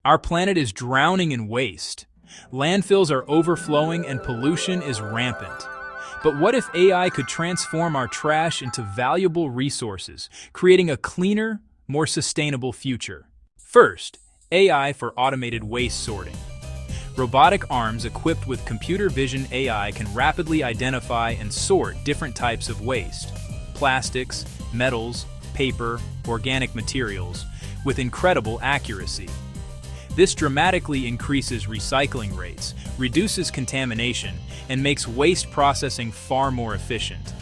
Our planet is drowning in waste. Landfills are overflowing and pollution is rampant. But what if AI could transform our trash into valuable resources, creating a cleaner, more sustainable future? First, AI for automated waste sorting. Robotic arms equipped with computer vision AI can rapidly identify and sort different types of waste: plastics, metals, paper, organic materials, with incredible accuracy. This dramatically increases recycling rates, reduces contamination, and makes waste processing far more efficient.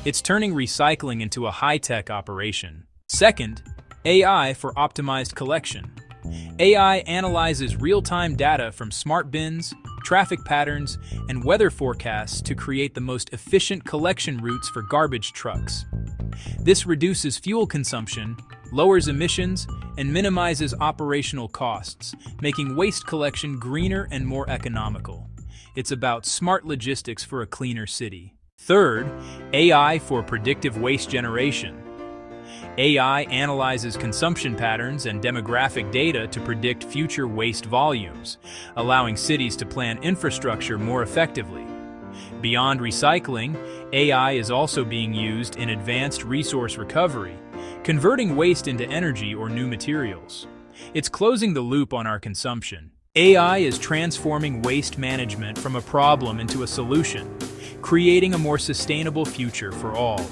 It's turning recycling into a high-tech operation. Second, AI for optimized collection. AI analyzes real-time data from smart bins, traffic patterns, and weather forecasts to create the most efficient collection routes for garbage trucks. This reduces fuel consumption, lowers emissions, and minimizes operational costs, making waste collection greener and more economical. It's about smart logistics for a cleaner city. Third, AI for predictive waste generation. AI analyzes consumption patterns and demographic data to predict future waste volumes, allowing cities to plan infrastructure more effectively. Beyond recycling, AI is also being used in advanced resource recovery, converting waste into energy or new materials. It's closing the loop on our consumption. AI is transforming waste management from a problem into a solution, creating a more sustainable future for all.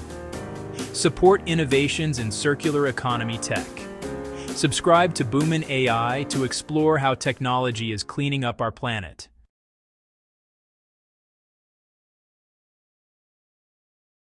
Support innovations in circular economy tech. Subscribe to Boomin AI to explore how technology is cleaning up our planet.